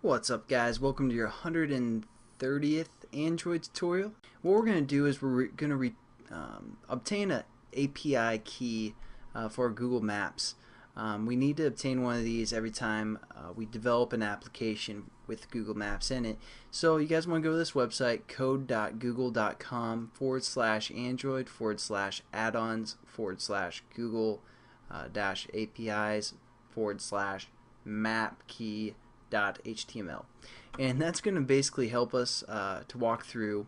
What's up, guys? Welcome to your 130th Android tutorial. What we're going to do is we're going to obtain an API key for Google Maps. We need to obtain one of these every time we develop an application with Google Maps in it. So you guys want to go to this website, code.google.com/android/add-ons/Google-apis/map-key.html, and that's going to basically help us to walk through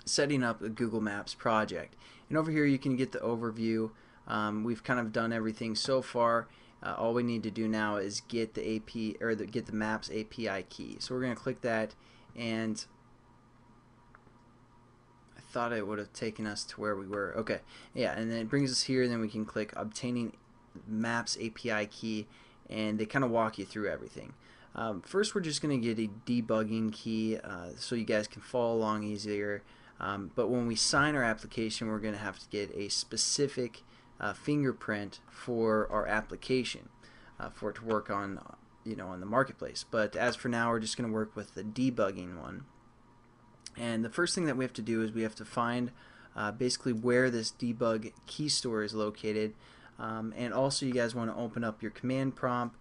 setting up a Google Maps project. And over here you can get the overview. We've kind of done everything so far. All we need to do now is get the get the Maps API key. So we're going to click that, and I thought it would have taken us to where we were. Okay, yeah, and then it brings us here, and then we can click obtaining Maps API key, and they kind of walk you through everything. First, we're just going to get a debugging key so you guys can follow along easier. But when we sign our application, we're going to have to get a specific fingerprint for our application for it to work on, on the marketplace. But as for now, we're just going to work with the debugging one. And the first thing that we have to do is we have to find basically where this debug key store is located. And also, you guys want to open up your command prompt.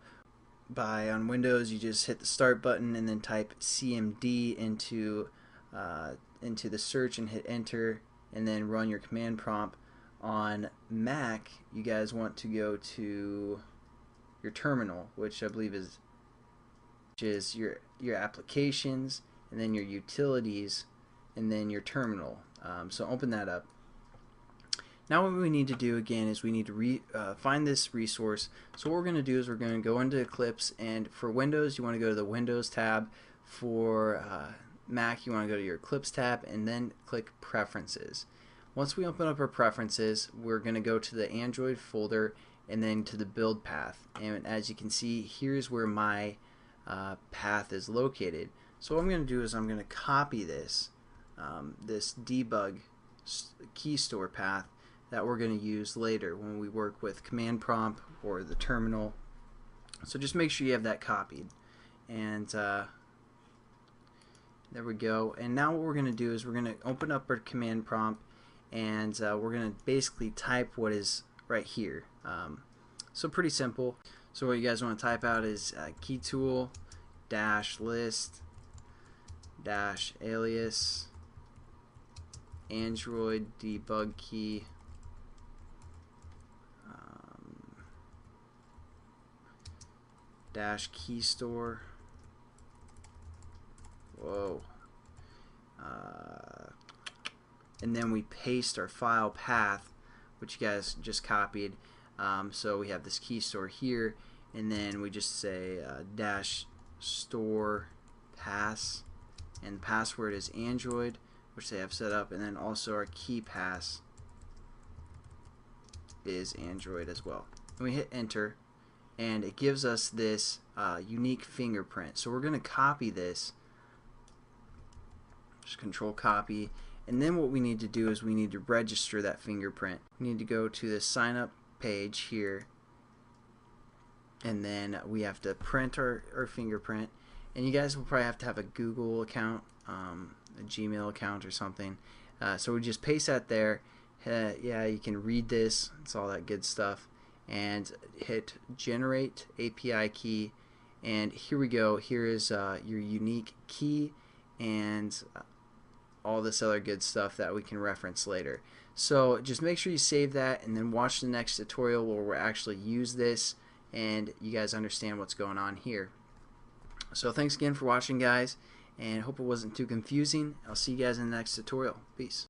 On Windows, you just hit the start button and then type CMD into the search and hit enter, and then run your command prompt. On Mac, you guys want to go to your terminal, which I believe is your applications, and then your utilities, and then your terminal. So open that up. Now what we need to do again is we need to find this resource. So what we're going to do is we're going to go into Eclipse, and for Windows you want to go to the Windows tab. For Mac you want to go to your Eclipse tab and then click Preferences. Once we open up our preferences, we're going to go to the Android folder and then to the build path. And as you can see, here's where my path is located. So what I'm going to do is I'm going to copy this debug key store path that we're going to use later when we work with command prompt or the terminal. So just make sure you have that copied. And there we go. And now what we're going to do is we're going to open up our command prompt, and we're going to basically type what is right here. So pretty simple. So what you guys want to type out is key tool -list -alias Android debug key -key store. Whoa. And then we paste our file path, which you guys just copied. So we have this key store here, and then we just say -store pass, and the password is Android, which they have set up, and then also our key pass is Android as well. And we hit enter, and it gives us this unique fingerprint. So we're going to copy this, just control copy. And then what we need to do is we need to register that fingerprint. We need to go to the sign up page here, and then we have to print our fingerprint. And you guys will probably have to have a Google account, a Gmail account or something. So we just paste that there. Yeah, you can read this. It's all that good stuff. And hit generate API key. And here we go. Here is your unique key and all this other good stuff that we can reference later. So just make sure you save that and then watch the next tutorial where we'll actually use this and you guys understand what's going on here. So thanks again for watching, guys, and hope it wasn't too confusing. I'll see you guys in the next tutorial. Peace.